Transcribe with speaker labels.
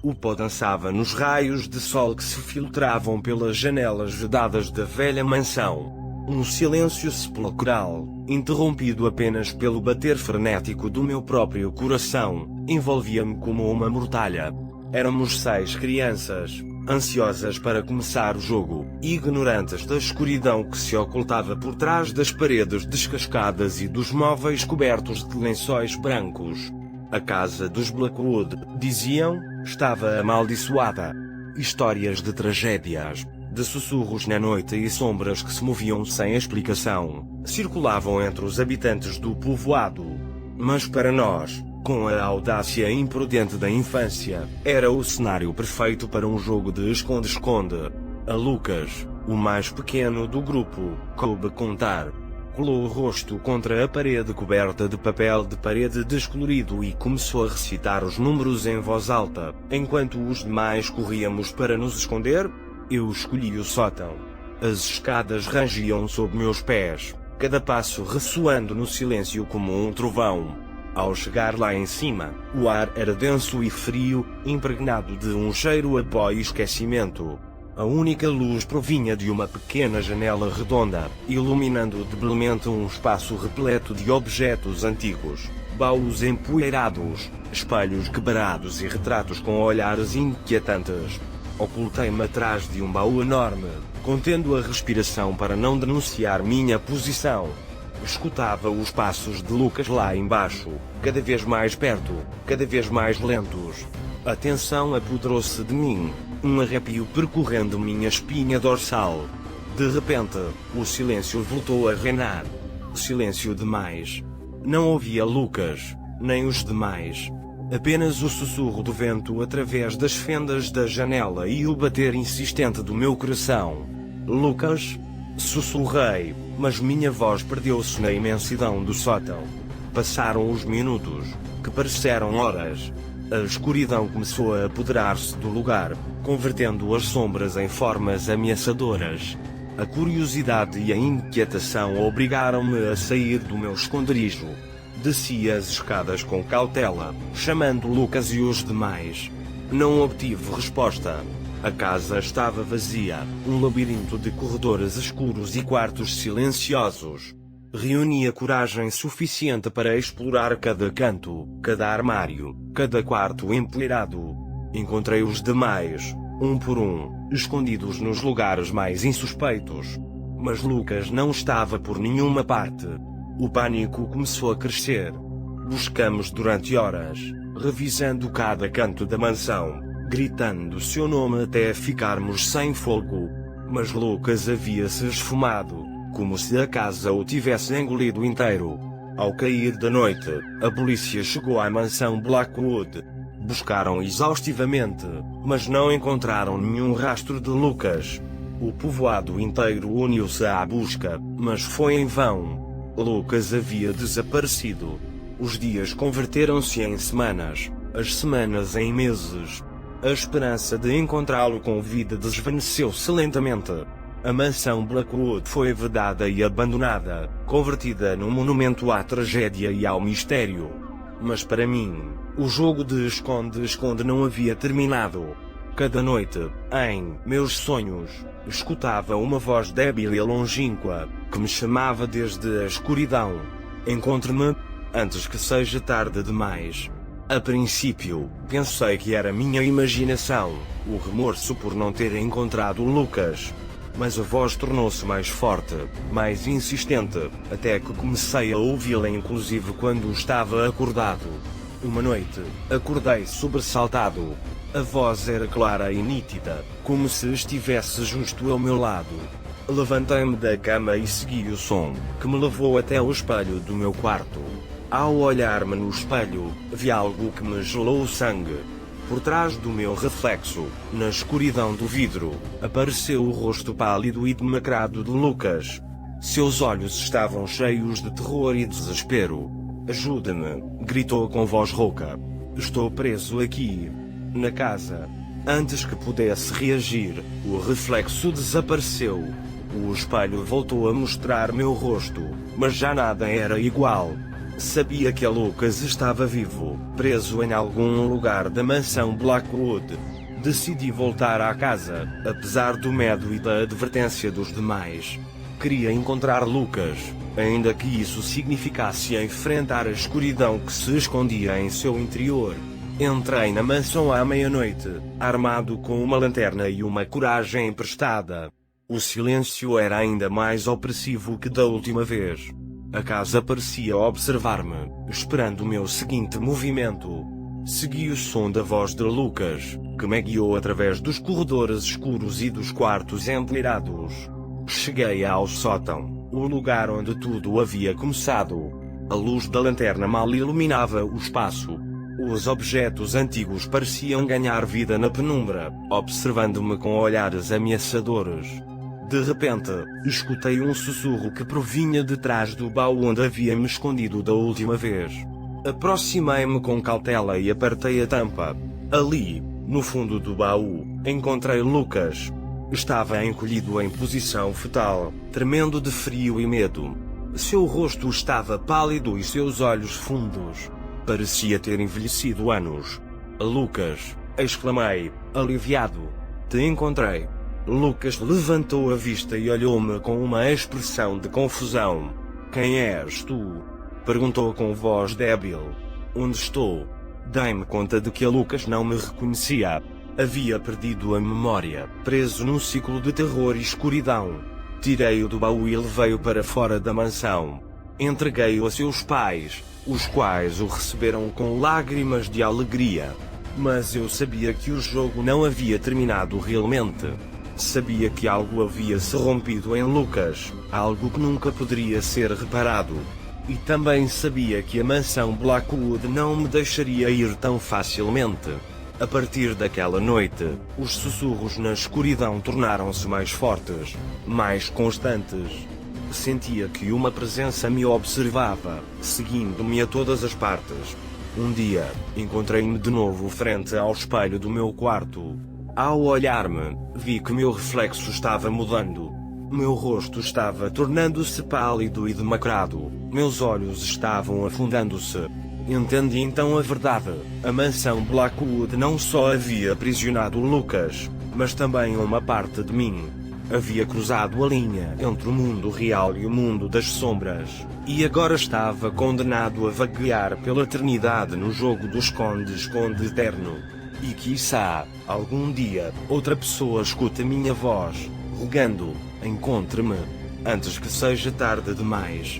Speaker 1: O pó dançava nos raios de sol que se filtravam pelas janelas vedadas da velha mansão. Um silêncio sepulcral, interrompido apenas pelo bater frenético do meu próprio coração, envolvia-me como uma mortalha. Éramos 6 crianças, ansiosas para começar o jogo, ignorantes da escuridão que se ocultava por trás das paredes descascadas e dos móveis cobertos de lençóis brancos. A casa dos Blackwood, diziam, estava amaldiçoada. Histórias de tragédias, de sussurros na noite e sombras que se moviam sem explicação, circulavam entre os habitantes do povoado. Mas para nós, com a audácia imprudente da infância, era o cenário perfeito para um jogo de esconde-esconde. A Lucas, o mais pequeno do grupo, coube contar. Colou o rosto contra a parede coberta de papel de parede descolorido e começou a recitar os números em voz alta, enquanto os demais corríamos para nos esconder. Eu escolhi o sótão. As escadas rangiam sob meus pés, cada passo ressoando no silêncio como um trovão. Ao chegar lá em cima, o ar era denso e frio, impregnado de um cheiro a pó e esquecimento. A única luz provinha de uma pequena janela redonda, iluminando debilmente um espaço repleto de objetos antigos, baús empoeirados, espelhos quebrados e retratos com olhares inquietantes. Ocultei-me atrás de um baú enorme, contendo a respiração para não denunciar minha posição. Escutava os passos de Lucas lá embaixo, cada vez mais perto, cada vez mais lentos. A tensão apoderou-se de mim, um arrepio percorrendo minha espinha dorsal. De repente, o silêncio voltou a reinar. Silêncio demais. Não ouvia Lucas, nem os demais. Apenas o sussurro do vento através das fendas da janela e o bater insistente do meu coração. Lucas? Sussurrei, mas minha voz perdeu-se na imensidão do sótão. Passaram os minutos, que pareceram horas. A escuridão começou a apoderar-se do lugar, convertendo as sombras em formas ameaçadoras. A curiosidade e a inquietação obrigaram-me a sair do meu esconderijo. Desci as escadas com cautela, chamando Lucas e os demais. Não obtive resposta. A casa estava vazia, um labirinto de corredores escuros e quartos silenciosos. Reuni a coragem suficiente para explorar cada canto, cada armário, cada quarto empoeirado. Encontrei os demais, um por um, escondidos nos lugares mais insuspeitos. Mas Lucas não estava por nenhuma parte. O pânico começou a crescer. Buscamos durante horas, revisando cada canto da mansão, gritando seu nome até ficarmos sem fogo. Mas Lucas havia se esfumado, como se a casa o tivesse engolido inteiro. Ao cair da noite, a polícia chegou à mansão Blackwood. Buscaram exaustivamente, mas não encontraram nenhum rastro de Lucas. O povoado inteiro uniu-se à busca, mas foi em vão. Lucas havia desaparecido. Os dias converteram-se em semanas, as semanas em meses. A esperança de encontrá-lo com vida desvaneceu-se lentamente. A mansão Blackwood foi vedada e abandonada, convertida num monumento à tragédia e ao mistério. Mas para mim, o jogo de esconde-esconde não havia terminado. Cada noite, em meus sonhos, escutava uma voz débil e longínqua, que me chamava desde a escuridão. Encontre-me, antes que seja tarde demais. A princípio, pensei que era minha imaginação, o remorso por não ter encontrado Lucas. Mas a voz tornou-se mais forte, mais insistente, até que comecei a ouvi-la inclusive quando estava acordado. Uma noite, acordei sobressaltado. A voz era clara e nítida, como se estivesse justo ao meu lado. Levantei-me da cama e segui o som, que me levou até o espelho do meu quarto. Ao olhar-me no espelho, vi algo que me gelou o sangue. Por trás do meu reflexo, na escuridão do vidro, apareceu o rosto pálido e demacrado de Lucas. Seus olhos estavam cheios de terror e desespero. "Ajude-me", gritou com voz rouca. "Estou preso aqui, na casa." Antes que pudesse reagir, o reflexo desapareceu. O espelho voltou a mostrar meu rosto, mas já nada era igual. Sabia que a Lucas estava vivo, preso em algum lugar da mansão Blackwood. Decidi voltar à casa, apesar do medo e da advertência dos demais. Queria encontrar Lucas, ainda que isso significasse enfrentar a escuridão que se escondia em seu interior. Entrei na mansão à meia-noite, armado com uma lanterna e uma coragem emprestada. O silêncio era ainda mais opressivo que da última vez. A casa parecia observar-me, esperando o meu seguinte movimento. Segui o som da voz de Lucas, que me guiou através dos corredores escuros e dos quartos empoeirados. Cheguei ao sótão, o lugar onde tudo havia começado. A luz da lanterna mal iluminava o espaço. Os objetos antigos pareciam ganhar vida na penumbra, observando-me com olhares ameaçadores. De repente, escutei um sussurro que provinha de trás do baú onde havia me escondido da última vez. Aproximei-me com cautela e apertei a tampa. Ali, no fundo do baú, encontrei Lucas. Estava encolhido em posição fetal, tremendo de frio e medo. Seu rosto estava pálido e seus olhos fundos. Parecia ter envelhecido anos. Lucas, exclamei, aliviado. Te encontrei. Lucas levantou a vista e olhou-me com uma expressão de confusão. Quem és tu? Perguntou com voz débil. Onde estou? Dei-me conta de que a Lucas não me reconhecia. Havia perdido a memória, preso num ciclo de terror e escuridão. Tirei-o do baú e levei-o para fora da mansão. Entreguei-o a seus pais, os quais o receberam com lágrimas de alegria. Mas eu sabia que o jogo não havia terminado realmente. Sabia que algo havia se rompido em Lucas, algo que nunca poderia ser reparado. E também sabia que a mansão Blackwood não me deixaria ir tão facilmente. A partir daquela noite, os sussurros na escuridão tornaram-se mais fortes, mais constantes. Sentia que uma presença me observava, seguindo-me a todas as partes. Um dia, encontrei-me de novo frente ao espelho do meu quarto. Ao olhar-me, vi que meu reflexo estava mudando. Meu rosto estava tornando-se pálido e demacrado, meus olhos estavam afundando-se. Entendi então a verdade. A mansão Blackwood não só havia aprisionado Lucas, mas também uma parte de mim. Havia cruzado a linha entre o mundo real e o mundo das sombras, e agora estava condenado a vaguear pela eternidade no jogo do esconde-esconde eterno. E quiçá, algum dia, outra pessoa escute minha voz, rogando, encontre-me, antes que seja tarde demais.